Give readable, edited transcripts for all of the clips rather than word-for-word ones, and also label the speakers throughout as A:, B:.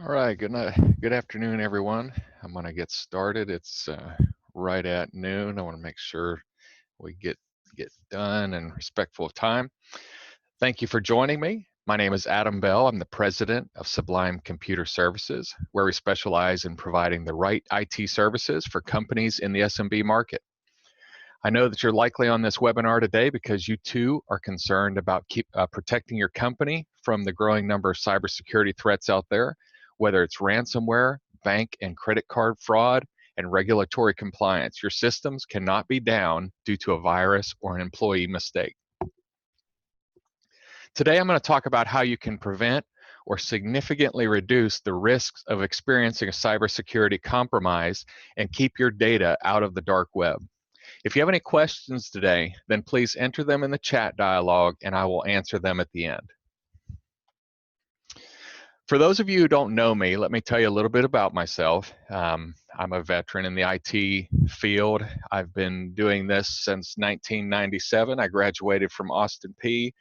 A: All right, good night. Good afternoon, everyone. I'm going to get started. It's right at noon. I want to make sure we get done and respectful of time. Thank you for joining me. My name is Adam Bell. I'm the president of Sublime Computer Services, where we specialize in providing the right IT services for companies in the SMB market. I know that you're likely on this webinar today because you too are concerned about protecting your company from the growing number of cybersecurity threats out there, whether it's ransomware, bank and credit card fraud, and regulatory compliance. Your systems cannot be down due to a virus or an employee mistake. Today, I'm going to talk about how you can prevent or significantly reduce the risks of experiencing a cybersecurity compromise and keep your data out of the dark web. If you have any questions today, then please enter them in the chat dialog and I will answer them at the end. For those of you who don't know me, let me tell you a little bit about myself. I'm a veteran in the IT field. I've been doing this since 1997. I graduated from Austin P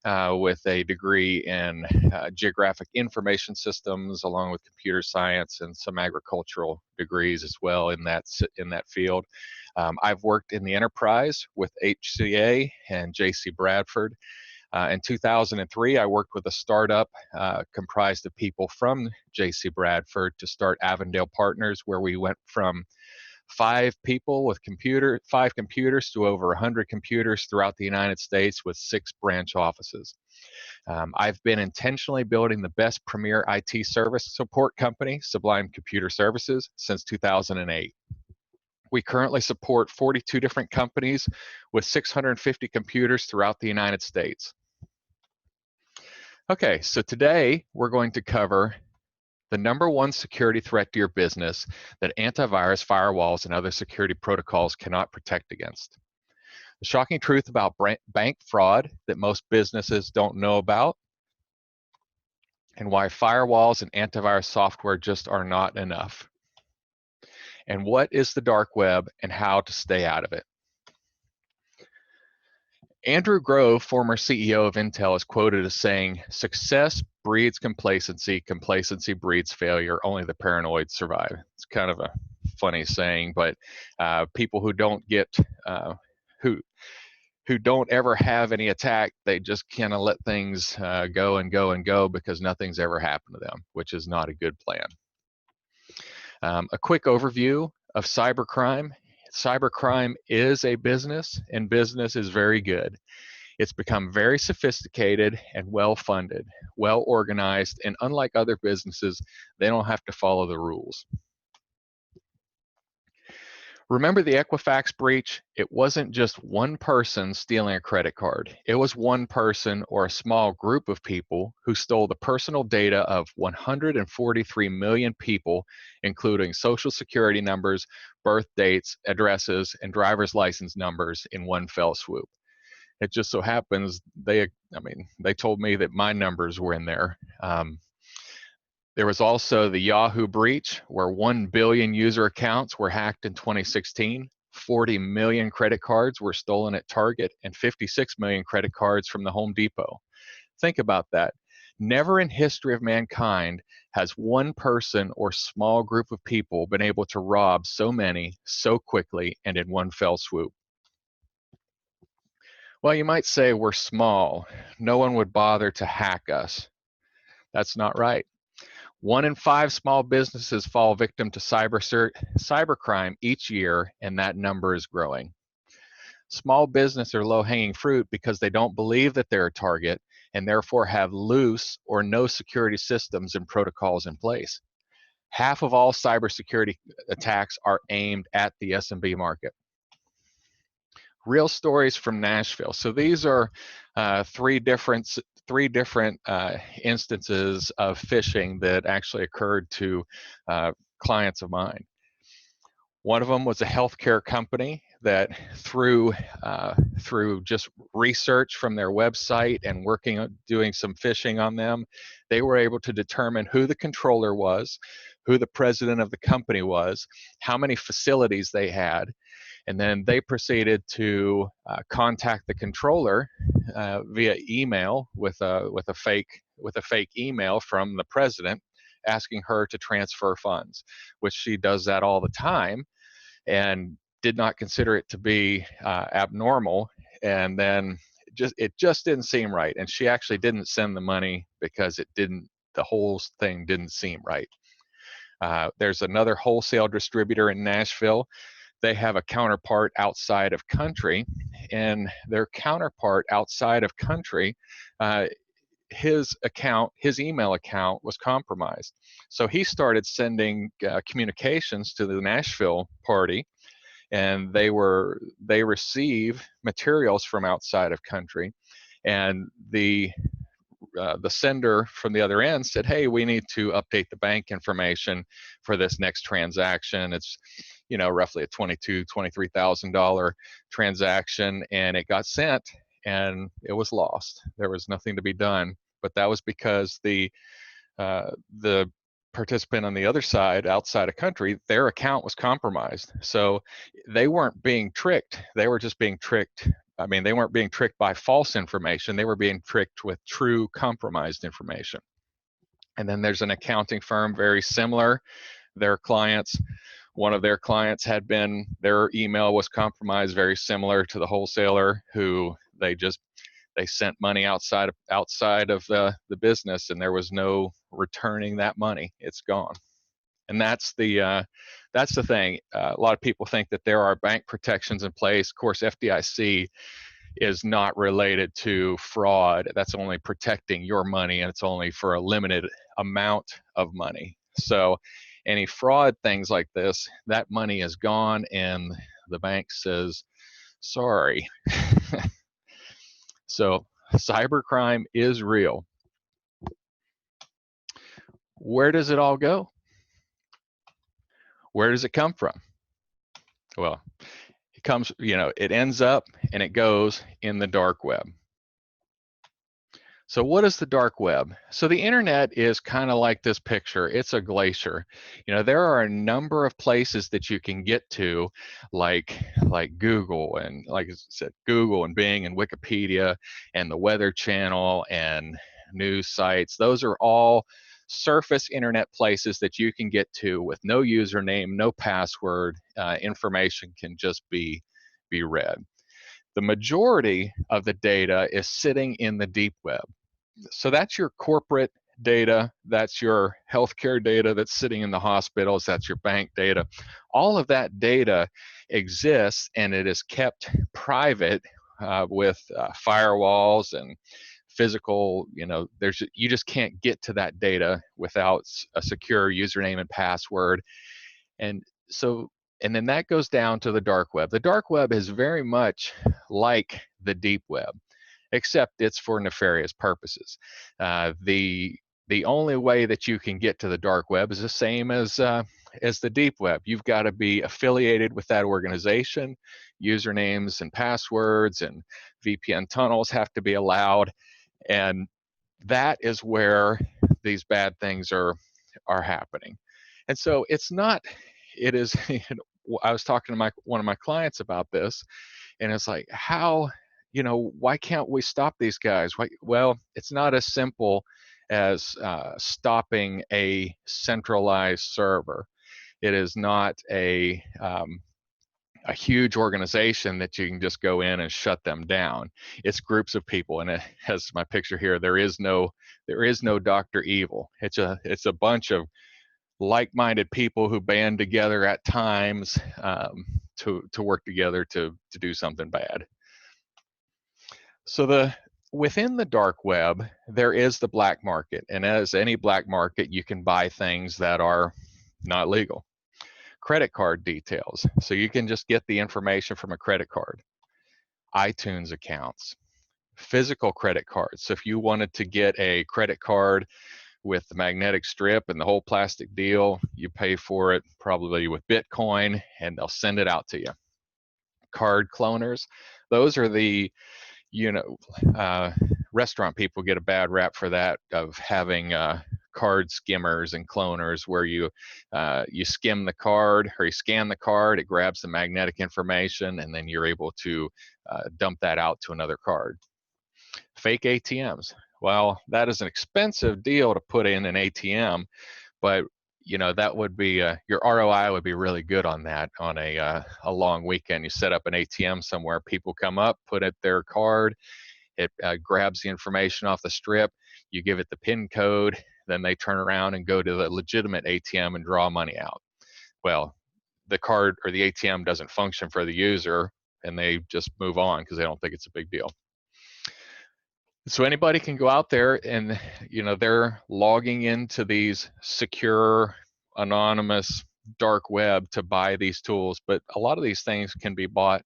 A: with a degree in geographic information systems, along with computer science and some agricultural degrees as well in that field. I've worked in the enterprise with HCA and JC Bradford. In 2003, I worked with a startup comprised of people from JC Bradford to start Avondale Partners, where we went from 5 people with 5 computers to over 100 computers throughout the United States with 6 branch offices. I've been intentionally building the best premier IT service support company, Sublime Computer Services, since 2008. We currently support 42 different companies with 650 computers throughout the United States. Okay, so today we're going to cover the #1 security threat to your business that antivirus, firewalls, and other security protocols cannot protect against. The shocking truth about bank fraud that most businesses don't know about, and why firewalls and antivirus software just are not enough. And what is the dark web and how to stay out of it. Andrew Grove, former CEO of Intel, is quoted as saying, "Success breeds complacency, complacency breeds failure, only the paranoid survive." It's kind of a funny saying, but people who don't get, who don't ever have any attack, they just kind of let things go and go and go because nothing's ever happened to them, which is not a good plan. A quick overview of cybercrime. Cybercrime is a business, and business is very good. It's become very sophisticated and well-funded, well-organized, and unlike other businesses, they don't have to follow the rules. Remember the Equifax breach? It wasn't just one person stealing a credit card. It was one person or a small group of people who stole the personal data of 143 million people, including social security numbers, birth dates, addresses, and driver's license numbers in one fell swoop. It just so happens they told me that my numbers were in there. There was also the Yahoo breach, where 1 billion user accounts were hacked in 2016. 40 million credit cards were stolen at Target and 56 million credit cards from the Home Depot. Think about that. Never in history of mankind has one person or small group of people been able to rob so many so quickly and in one fell swoop. Well, you might say we're small. No one would bother to hack us. That's not right. 1 in 5 small businesses fall victim to cybercrime each year, and that number is growing. Small business are low-hanging fruit because they don't believe that they're a target and therefore have loose or no security systems and protocols in place. Half of all cybersecurity attacks are aimed at the SMB market. Real stories from Nashville. So these are three different instances of phishing that actually occurred to clients of mine. One of them was a healthcare company that through just research from their website and doing some phishing on them, they were able to determine who the controller was, who the president of the company was, how many facilities they had, and then they proceeded to contact the controller via email with a fake email from the president, asking her to transfer funds, which she does that all the time, and did not consider it to be abnormal. And then it just didn't seem right. And she actually didn't send the money because the whole thing didn't seem right. There's another wholesale distributor in Nashville. They have a counterpart outside of country, and their counterpart outside of country, his email account was compromised. So he started sending communications to the Nashville party, and they receive materials from outside of country, and the sender from the other end said, hey, we need to update the bank information for this next transaction. It's roughly a $23,000 transaction, and it got sent and it was lost. There was nothing to be done, but that was because the participant on the other side, outside of country, their account was compromised. So they weren't being tricked. They were just being tricked. I mean, they weren't being tricked by false information. They were being tricked with true compromised information. And then there's an accounting firm, very similar. One of their clients their email was compromised, very similar to the wholesaler, who they sent money outside of the business, and there was no returning that money. It's gone. And that's the thing. A lot of people think that there are bank protections in place. Of course, FDIC is not related to fraud. That's only protecting your money, and it's only for a limited amount of money. So any fraud things like this, that money is gone, and the bank says, sorry. So cybercrime is real. Where does it all go? Where does it come from? Well, it comes, it ends up and it goes in the dark web. So what is the dark web? So the internet is kind of like this picture. It's a glacier. There are a number of places that you can get to, like Google, and like I said, Google and Bing and Wikipedia and the Weather Channel and news sites. Those are all surface internet places that you can get to with no username, no password. Information can just be read. The majority of the data is sitting in the deep web. So that's your corporate data, that's your healthcare data that's sitting in the hospitals, that's your bank data. All of that data exists, and it is kept private with firewalls and physical, you just can't get to that data without a secure username and password. And then that goes down to the dark web. The dark web is very much like the deep web, except it's for nefarious purposes. The only way that you can get to the dark web is the same as the deep web. You've got to be affiliated with that organization. Usernames and passwords and VPN tunnels have to be allowed, and that is where these bad things are happening. And so it is. I was talking to one of my clients about this, and it's like, why can't we stop these guys? Well, it's not as simple as stopping a centralized server. It is not a huge organization that you can just go in and shut them down. It's groups of people, and it has my picture here. There is no Dr. Evil. It's a bunch of like-minded people who band together at times to work together to do something bad. So within the dark web, there is the black market, and as any black market, you can buy things that are not legal. Credit card details, so you can just get the information from a credit card. iTunes accounts, physical credit cards. So if you wanted to get a credit card with the magnetic strip and the whole plastic deal, you pay for it probably with Bitcoin, and they'll send it out to you. Card cloners, those are the restaurant people get a bad rap for that, of having card skimmers and cloners, where you skim the card, or you scan the card, it grabs the magnetic information, and then you're able to dump that out to another card. Fake ATMs. Well, that is an expensive deal to put in an ATM, but that would be your ROI would be really good on that. On a long weekend, you set up an ATM somewhere, people come up, put in their card, it grabs the information off the strip, you give it the PIN code, then they turn around and go to the legitimate ATM and draw money out. Well, the card or the ATM doesn't function for the user, and they just move on because they don't think it's a big deal. So anybody can go out there and they're logging into these secure, anonymous, dark web to buy these tools, but a lot of these things can be bought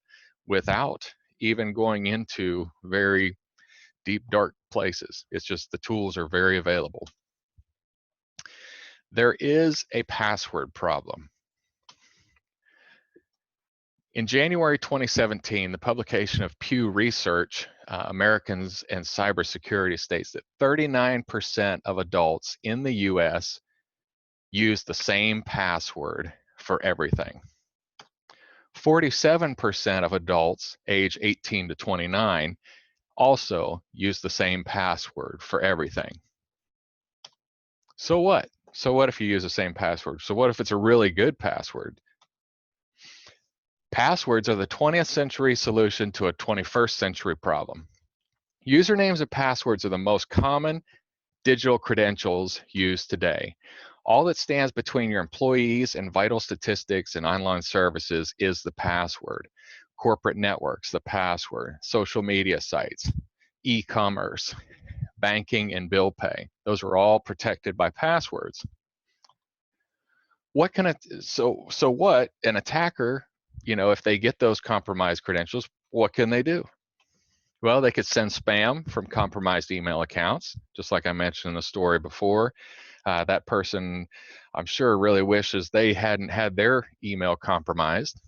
A: without even going into very deep, dark places. It's just the tools are very available. There is a password problem. In January 2017, the publication of Pew Research, Americans and Cybersecurity, states that 39% of adults in the US use the same password for everything. 47% of adults age 18 to 29 also use the same password for everything. So what? So what if you use the same password? So what if it's a really good password? Passwords are the 20th century solution to a 21st century problem. Usernames and passwords are the most common digital credentials used today. All that stands between your employees and vital statistics and online services is the password. Corporate networks, the password. Social media sites, e-commerce, banking, and bill pay. Those are all protected by passwords. What can so what an attacker, if they get those compromised credentials, what can they do? Well, they could send spam from compromised email accounts, just like I mentioned in the story before. That person, I'm sure, really wishes they hadn't had their email compromised.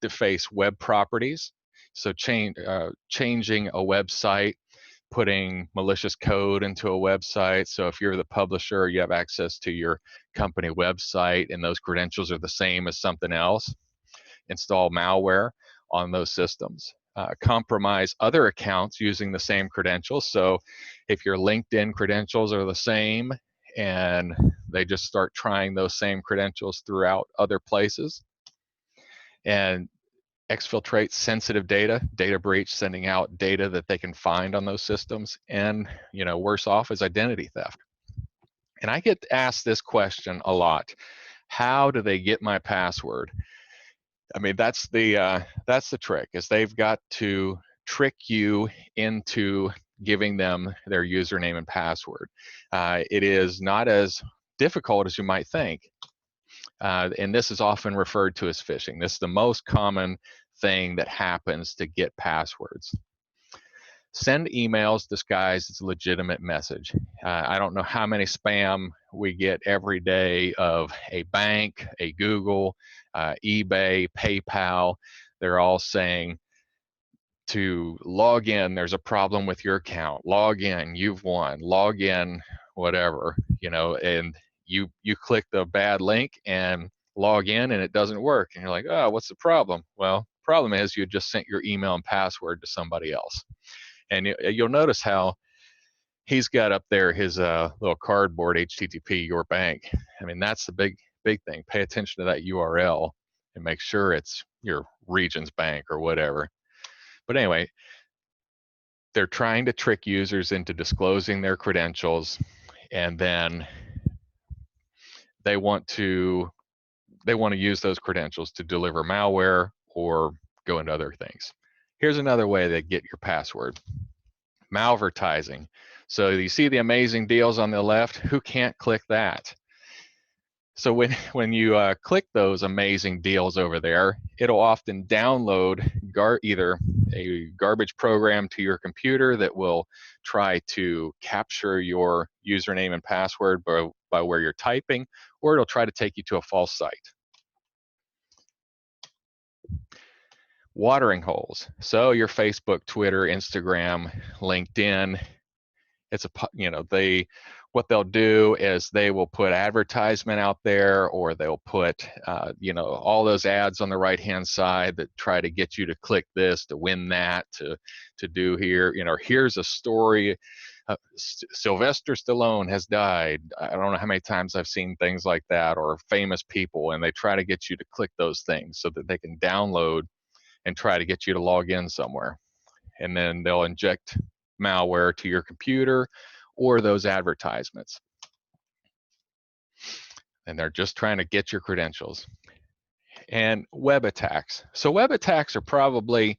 A: Deface web properties, so changing a website, putting malicious code into a website. So if you're the publisher, you have access to your company website and those credentials are the same as something else. Install malware on those systems. Compromise other accounts using the same credentials. So if your LinkedIn credentials are the same and they just start trying those same credentials throughout other places. And exfiltrate sensitive data breach, sending out data that they can find on those systems. And worse off is identity theft. And I get asked this question a lot: how do they get my password? I mean, that's the trick, is they've got to trick you into giving them their username and password. It is not as difficult as you might think. And this is often referred to as phishing. This is the most common thing that happens to get passwords. Send emails disguised as a legitimate message. I don't know how many spam we get every day of a bank, a Google, eBay, PayPal. They're all saying to log in, there's a problem with your account. Log in, you've won. Log in, whatever, and you click the bad link and log in and it doesn't work. And you're like, oh, what's the problem? Well, problem is you just sent your email and password to somebody else. And you'll notice how he's got up there his little cardboard HTTP your bank. I mean, that's the big thing. Pay attention to that URL and make sure it's your region's bank or whatever. But anyway, they're trying to trick users into disclosing their credentials, and then they want to use those credentials to deliver malware or go into other things. Here's another way they get your password: Malvertising. So you see the amazing deals on the left. Who can't click that? So when you click those amazing deals over there, it'll often download either a garbage program to your computer that will try to capture your username and password by where you're typing, or it'll try to take you to a false site. Watering holes. So your Facebook, Twitter, Instagram, LinkedIn, it's what they'll do is they will put advertisement out there, or they'll put all those ads on the right hand side that try to get you to click this to win that, to do here, here's a story Sylvester Stallone has died. I don't know how many times I've seen things like that, or famous people, and they try to get you to click those things so that they can download and try to get you to log in somewhere. And then they'll inject malware to your computer or those advertisements. And they're just trying to get your credentials. And web attacks. So web attacks are probably,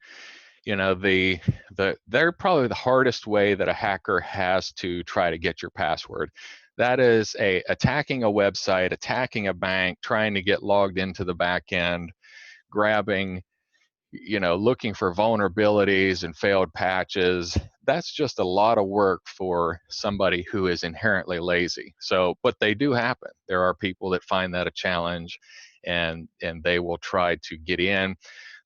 A: you know, they're probably the hardest way that a hacker has to try to get your password. That is attacking a website, attacking a bank, trying to get logged into the back end, grabbing, you know, looking for vulnerabilities and failed patches. That's just a lot of work for somebody who is inherently lazy. So, but they do happen. There are people that find that a challenge, and they will try to get in.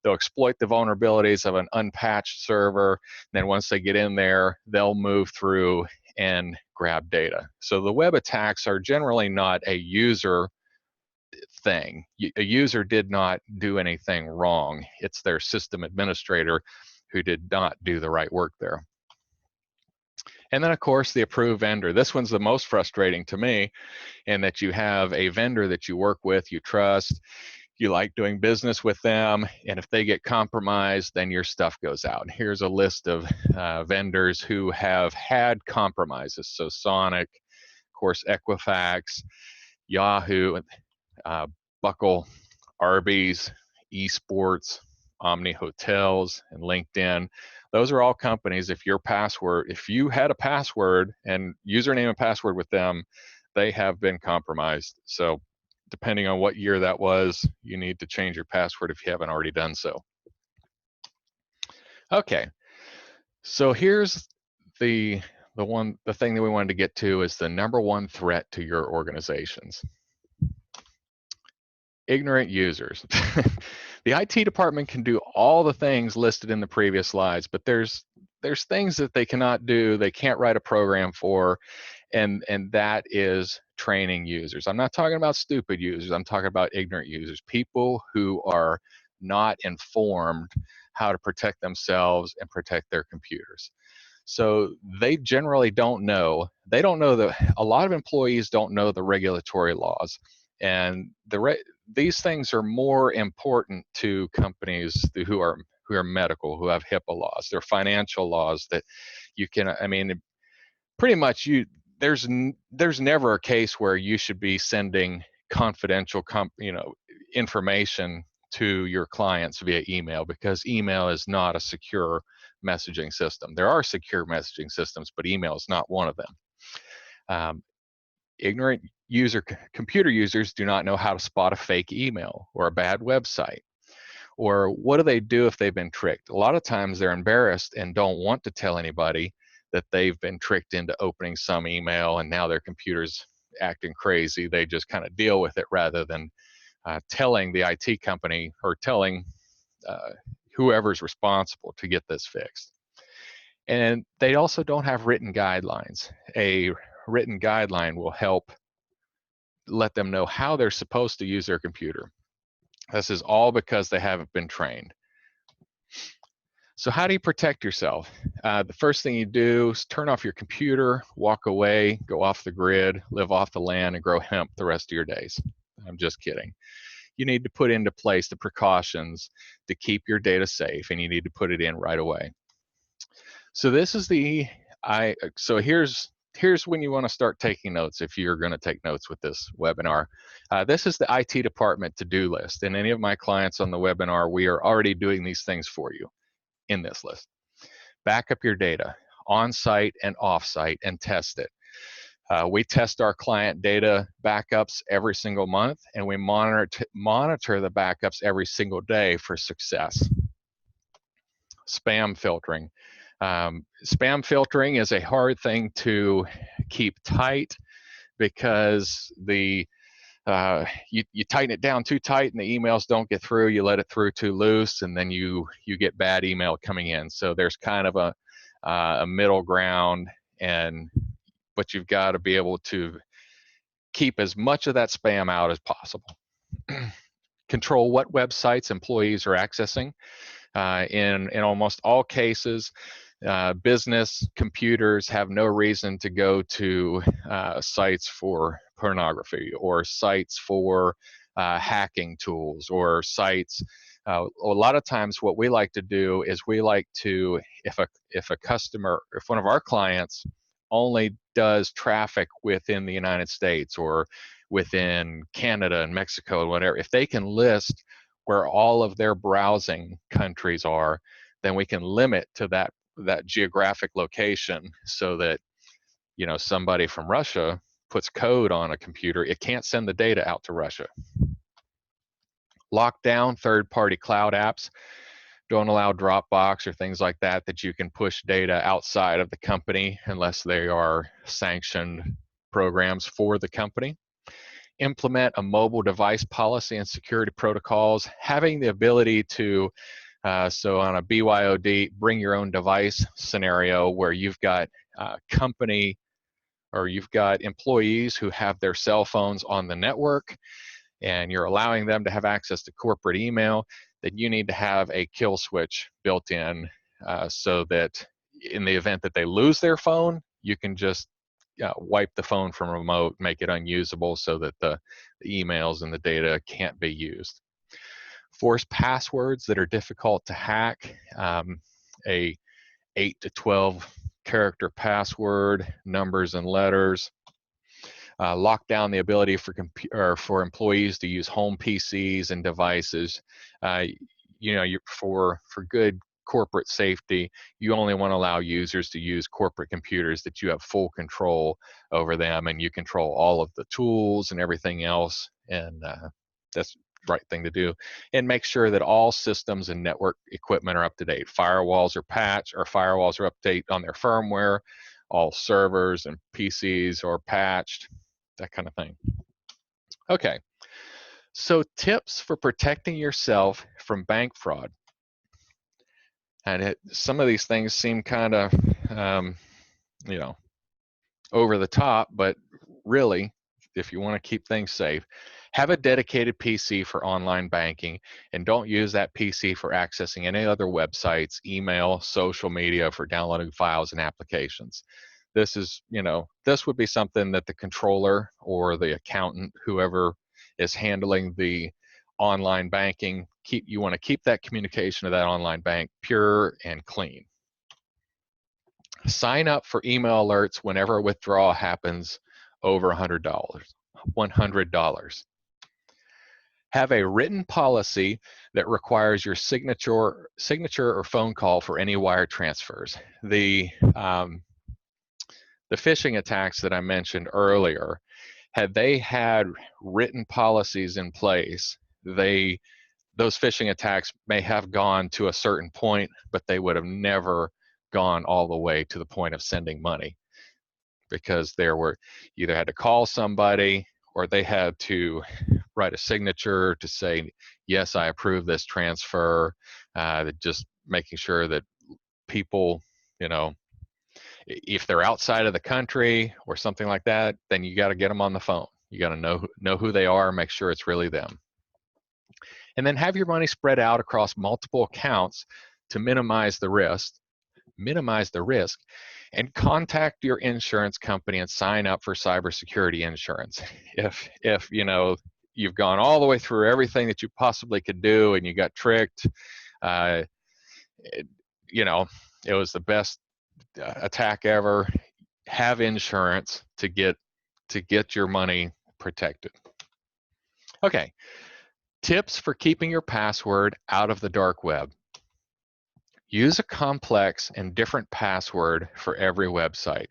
A: They'll exploit the vulnerabilities of an unpatched server. Then once they get in there, they'll move through and grab data. So the web attacks are generally not a user thing. A user did not do anything wrong. It's their system administrator who did not do the right work there. And then, of course, the approved vendor. This one's the most frustrating to me, in that you have a vendor that you work with, you trust, you like doing business with them, and if they get compromised, then your stuff goes out. Here's a list of vendors who have had compromises. So Sonic, of course, Equifax, Yahoo, Buckle, Arby's, Esports, Omni Hotels, and LinkedIn. Those are all companies. If you had a password and username and password with them, they have been compromised. So depending on what year that was, you need to change your password if you haven't already done so. Okay, so here's the thing that we wanted to get to is the number one threat to your organizations. Ignorant users. The IT department can do all the things listed in the previous slides, but there's things that they cannot do, they can't write a program for, and that is training users. I'm not talking about stupid users, I'm talking about ignorant users, people who are not informed how to protect themselves and protect their computers. So they generally don't know. They don't know that a lot of employees don't know the regulatory laws, and these things are more important to companies who are medical, who have HIPAA laws. There are financial laws that you can. I mean, pretty much there's never a case where you should be sending confidential information to your clients via email, because email is not a secure messaging system. There are secure messaging systems, but email is not one of them. Ignorant computer users do not know how to spot a fake email or a bad website. Or what do they do if they've been tricked? A lot of times they're embarrassed and don't want to tell anybody that they've been tricked into opening some email and now their computer's acting crazy. They just kind of deal with it rather than telling the IT company or telling whoever's responsible to get this fixed. And they also don't have written guidelines. A written guideline will help let them know how they're supposed to use their computer. This is all because they haven't been trained. So how do you protect yourself? The first thing you do is turn off your computer, walk away, go off the grid, live off the land, and grow hemp the rest of your days. I'm just kidding. You need to put into place the precautions to keep your data safe, and you need to put it in right away. So this is so here's when you want to start taking notes, if you're going to take notes with this webinar. This is the IT department to-do list, and any of my clients on the webinar, we are already doing these things for you in this list. Back up your data on-site and off-site and test it. We test our client data backups every single month, and we monitor the backups every single day for success. Spam filtering. Spam filtering is a hard thing to keep tight, because you tighten it down too tight and the emails don't get through. You let it through too loose, and then you get bad email coming in. So there's kind of a middle ground, but you've got to be able to keep as much of that spam out as possible. Control what websites employees are accessing. In almost all cases, Business computers have no reason to go to sites for pornography or sites for hacking tools or sites. A lot of times what we like to do is we like to, if a customer, if one of our clients only does traffic within the United States or within Canada and Mexico and whatever, if they can list where all of their browsing countries are, then we can limit to that geographic location so that, you know, somebody from Russia puts code on a computer, it can't send the data out to Russia. Lock down third-party cloud apps. Don't allow Dropbox or things like that that you can push data outside of the company unless they are sanctioned programs for the company. Implement a mobile device policy and security protocols. Having the ability to, so on a BYOD, bring your own device scenario where you've got company or you've got employees who have their cell phones on the network and you're allowing them to have access to corporate email, then you need to have a kill switch built in so that in the event that they lose their phone, you can just wipe the phone from remote, make it unusable so that the emails and the data can't be used. Force passwords that are difficult to hack. A 8 to 12 character password, numbers and letters. Lock down the ability for employees to use home PCs and devices. You know, for good corporate safety, you only want to allow users to use corporate computers that you have full control over them and you control all of the tools and everything else, and that's the right thing to do. And make sure that all systems and network equipment are up to date. Firewalls are patched, or firewalls are up to date on their firmware. All servers and PCs are patched, that kind of thing. Okay, so tips for protecting yourself from bank fraud. And some of these things seem kind of, you know, over the top, but really, if you want to keep things safe, have a dedicated PC for online banking and don't use that PC for accessing any other websites, email, social media, for downloading files and applications. This is, you know, this would be something that the controller or the accountant, whoever is handling the online banking, you want to keep that communication of that online bank pure and clean. Sign up for email alerts whenever a withdrawal happens over $100. Have a written policy that requires your signature or phone call for any wire transfers. The phishing attacks that I mentioned earlier, had they had written policies in place, those phishing attacks may have gone to a certain point, but they would have never gone all the way to the point of sending money, because there were either had to call somebody or they had to write a signature to say, yes, I approve this transfer. Just making sure that people, you know, if they're outside of the country or something like that, then you got to get them on the phone. You got to know who they are, make sure it's really them. And then have your money spread out across multiple accounts to minimize the risk, and contact your insurance company and sign up for cybersecurity insurance. If you know you've gone all the way through everything that you possibly could do and you got tricked, you know, it was the best attack ever, have insurance to get your money protected. Okay, tips for keeping your password out of the dark web. Use a complex and different password for every website.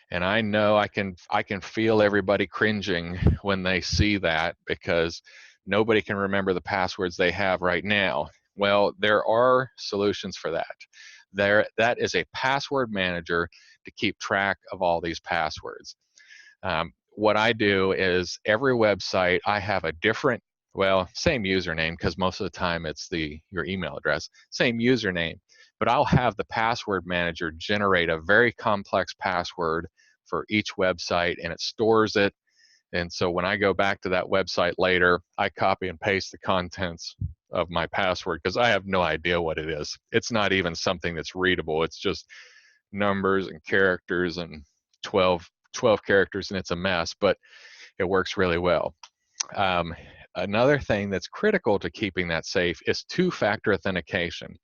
A: And I know I can feel everybody cringing when they see that, because nobody can remember the passwords they have right now. Well, there are solutions for that. That is a password manager to keep track of all these passwords. What I do is every website I have a different, well, same username, because most of the time it's your email address, same username, but I'll have the password manager generate a very complex password for each website, and it stores it. And so when I go back to that website later, I copy and paste the contents of my password, because I have no idea what it is. It's not even something that's readable. It's just numbers and characters and 12 characters, and it's a mess, but it works really well. Another thing that's critical to keeping that safe is two-factor authentication.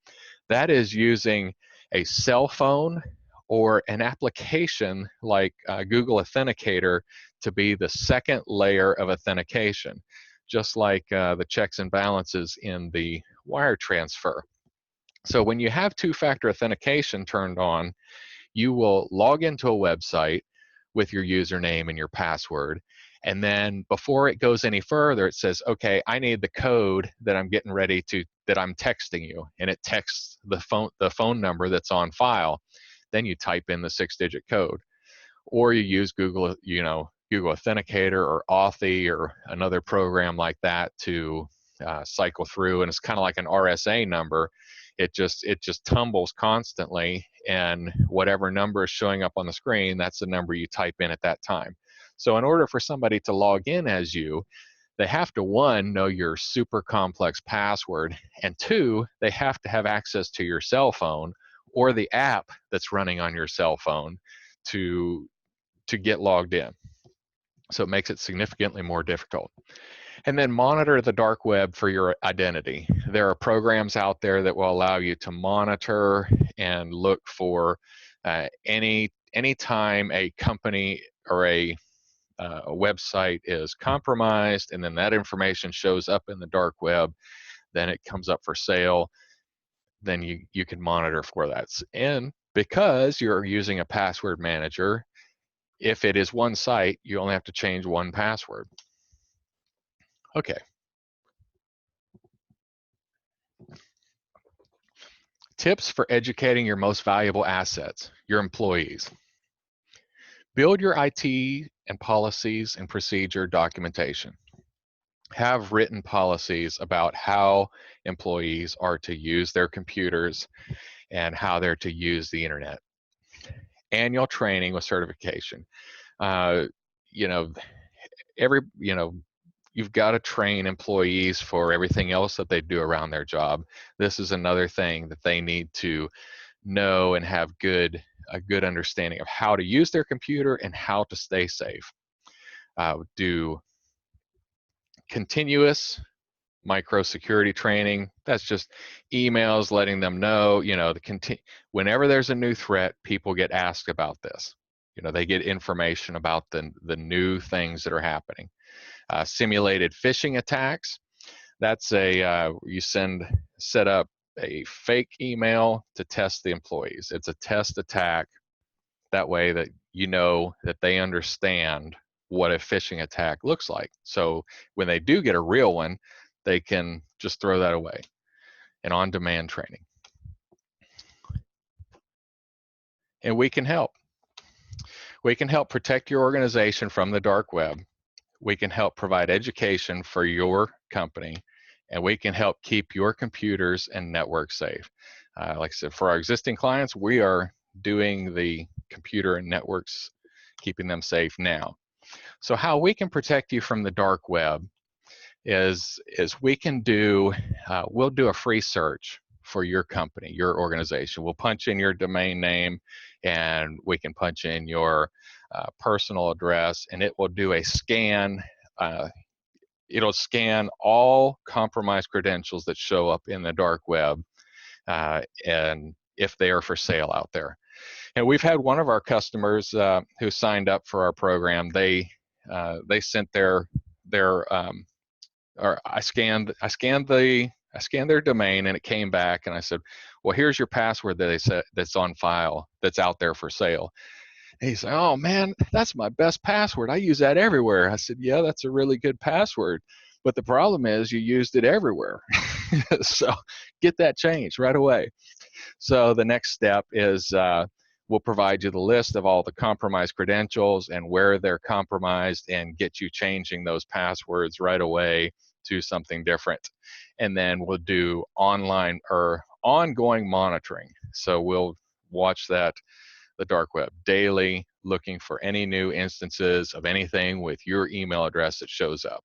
A: That is using a cell phone or an application like Google Authenticator to be the second layer of authentication, just like the checks and balances in the wire transfer. So when you have two-factor authentication turned on, you will log into a website with your username and your password. And then before it goes any further, it says, okay, I need the code that I'm getting ready to, that I'm texting you. And it texts the phone number that's on file. Then you type in the 6-digit code. Or you use Google, Google Authenticator or Authy or another program like that to cycle through. And it's kind of like an RSA number. It just tumbles constantly, and whatever number is showing up on the screen, that's the number you type in at that time. So in order for somebody to log in as you, they have to, one, know your super complex password, and two, they have to have access to your cell phone or the app that's running on your cell phone to get logged in. So it makes it significantly more difficult. And then monitor the dark web for your identity. There are programs out there that will allow you to monitor and look for any time a company or a website is compromised, and then that information shows up in the dark web, then it comes up for sale, then you can monitor for that. And because you're using a password manager, if it is one site, you only have to change one password. Okay. Tips for educating your most valuable assets, your employees. Build your IT and policies and procedure documentation. Have written policies about how employees are to use their computers and how they're to use the internet. Annual training with certification. You know, you've got to train employees for everything else that they do around their job. This is another thing that they need to know and have a good understanding of how to use their computer and how to stay safe. Do continuous micro security training. That's just emails letting them know, whenever there's a new threat, people get asked about this. They get information about the new things that are happening. Simulated phishing attacks. That's you set up a fake email to test the employees. It's a test attack. That way that that they understand what a phishing attack looks like. So when they do get a real one, they can just throw that away. And on-demand training. And we can help. We can help protect your organization from the dark web. We can help provide education for your company, and we can help keep your computers and networks safe. Like I said, for our existing clients, we are doing the computer and networks, keeping them safe now. So how we can protect you from the dark web is we can we'll do a free search for your company, your organization. We'll punch in your domain name, and we can punch in your personal address, and it will do a scan. It'll scan all compromised credentials that show up in the dark web, and if they are for sale out there. And we've had one of our customers who signed up for our program. They sent I scanned their domain, and it came back, and I said, well, here's your password that they said that's on file, that's out there for sale. And he said, oh man, that's my best password. I use that everywhere. I said, yeah, that's a really good password, but the problem is you used it everywhere. So get that changed right away. So the next step is we'll provide you the list of all the compromised credentials and where they're compromised, and get you changing those passwords right away to something different. And then we'll do online or ongoing monitoring. So we'll watch the dark web daily, looking for any new instances of anything with your email address that shows up.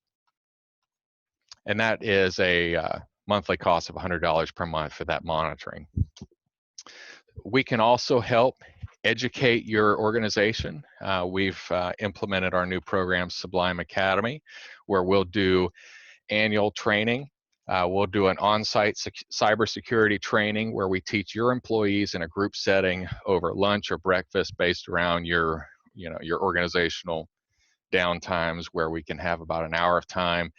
A: And that is a monthly cost of $100 per month for that monitoring. We can also help educate your organization. We've implemented our new program, Sublime Academy, where we'll do annual training. We'll do an on-site cybersecurity training where we teach your employees in a group setting over lunch or breakfast based around your, your organizational downtimes, where we can have about an hour of time.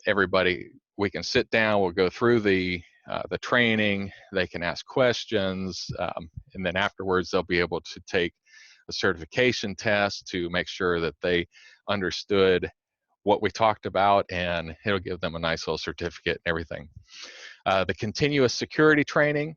A: Everybody, we can sit down, we'll go through the training, they can ask questions, and then afterwards they'll be able to take a certification test to make sure that they understood what we talked about, and it'll give them a nice little certificate and everything. The continuous security training,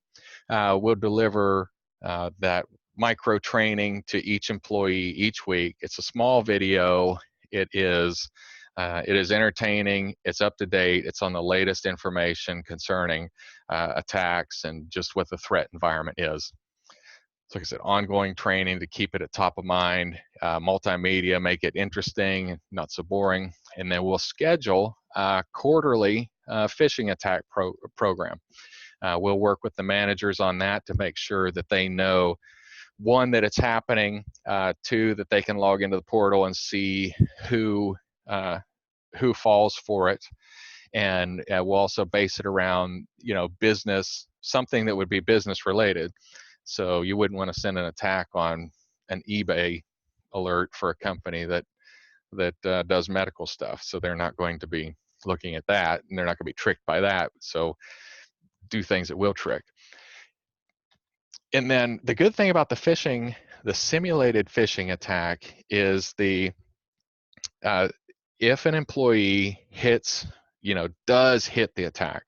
A: we'll deliver that micro training to each employee each week. It's a small video. It is entertaining, it's up to date, it's on the latest information concerning attacks and just what the threat environment is. So like I said, ongoing training to keep it at top of mind, multimedia, make it interesting, not so boring, and then we'll schedule a quarterly phishing attack program. We'll work with the managers on that to make sure that they know, one, that it's happening, two, that they can log into the portal and see who falls for it, and we'll also base it around business, something that would be business related. So you wouldn't want to send an attack on an eBay alert for a company that does medical stuff. So they're not going to be looking at that, and they're not going to be tricked by that. So do things that will trick. And then the good thing about the phishing, the simulated phishing attack, is if an employee does hit the attack,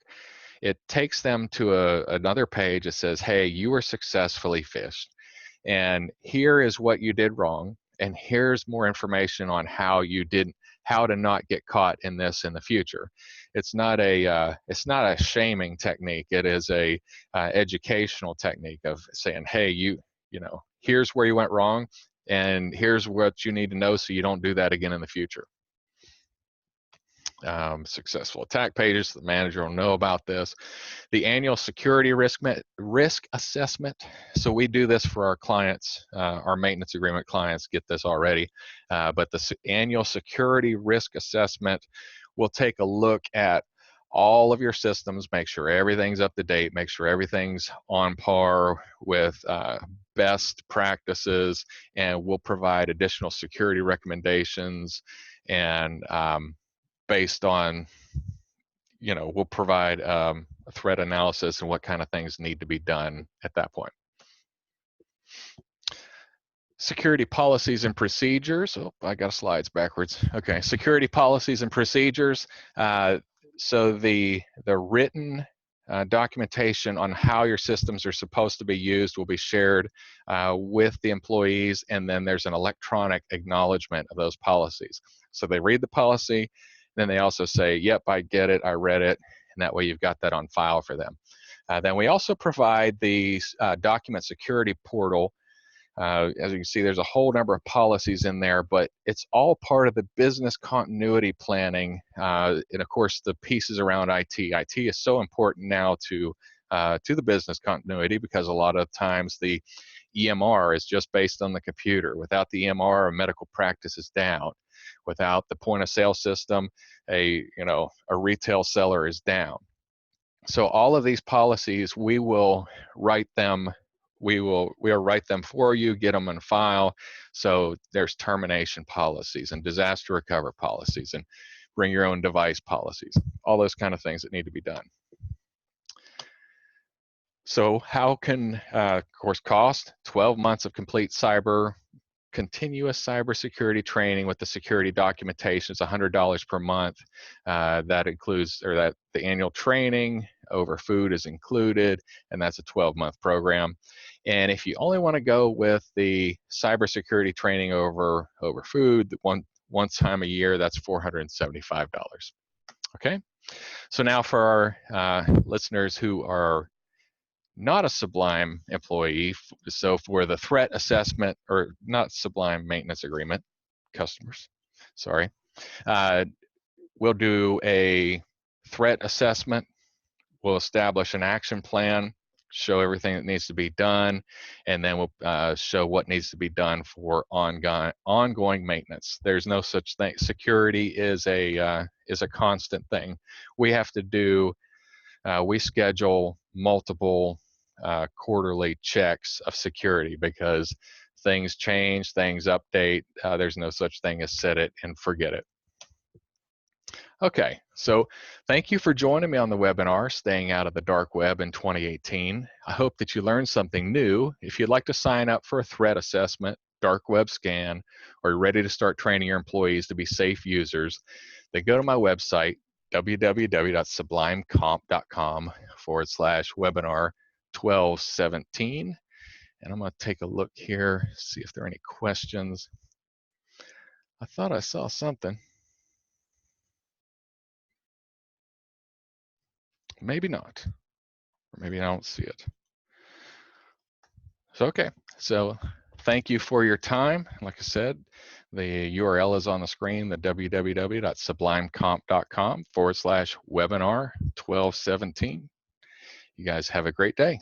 A: it takes them to another page that says, hey, you were successfully phished, and here is what you did wrong, and here's more information on how to not get caught in this in the future. It's not a shaming technique. It is a educational technique of saying, hey, here's where you went wrong, and here's what you need to know so you don't do that again in the future. Successful attack pages, the manager will know about this. The annual security risk assessment. So we do this for our clients, our maintenance agreement clients get this already, but the annual security risk assessment will take a look at all of your systems, make sure everything's up to date, make sure everything's on par with best practices, and we'll provide additional security recommendations, and based on, we'll provide a threat analysis and what kind of things need to be done at that point. Security policies and procedures. Oh, I got slides backwards. Okay, security policies and procedures. So the written documentation on how your systems are supposed to be used will be shared with the employees, and then there's an electronic acknowledgement of those policies. So they read the policy, then they also say, yep, I get it, I read it, and that way you've got that on file for them. Then we also provide the document security portal. As you can see, there's a whole number of policies in there, but it's all part of the business continuity planning, and of course the pieces around IT. IT is so important now to the business continuity, because a lot of times the EMR is just based on the computer. Without the EMR, a medical practice is down. Without the point of sale system, a retail seller is down. So all of these policies, we will write them. We'll write them for you, get them in file. So there's termination policies and disaster recovery policies and bring your own device policies, all those kind of things that need to be done. So how can, of course, cost 12 months of complete continuous cybersecurity training with the security documentation is $100 per month. That includes, the annual training over food is included, and that's a 12-month program. And if you only want to go with the cybersecurity training over food, one time a year, that's $475. Okay, so now for our listeners who are not a Sublime employee, so for the threat assessment, or not Sublime maintenance agreement customers, sorry, we'll do a threat assessment. We'll establish an action plan show everything that needs to be done, and then we'll show what needs to be done for ongoing maintenance. There's no such thing. Security is a constant thing. We have to do. We schedule multiple quarterly checks of security because things change, things update. There's no such thing as set it and forget it. Okay, so thank you for joining me on the webinar, Staying Out of the Dark Web in 2018. I hope that you learned something new. If you'd like to sign up for a threat assessment, dark web scan, or you're ready to start training your employees to be safe users, then go to my website, www.sublimecomp.com/webinar 1217. And I'm going to take a look here, see if there are any questions. I thought I saw something. Maybe not, or maybe I don't see it. So, okay, so thank you for your time. Like I said, the URL is on the screen, the www.sublimecomp.com/webinar 1217. You guys have a great day.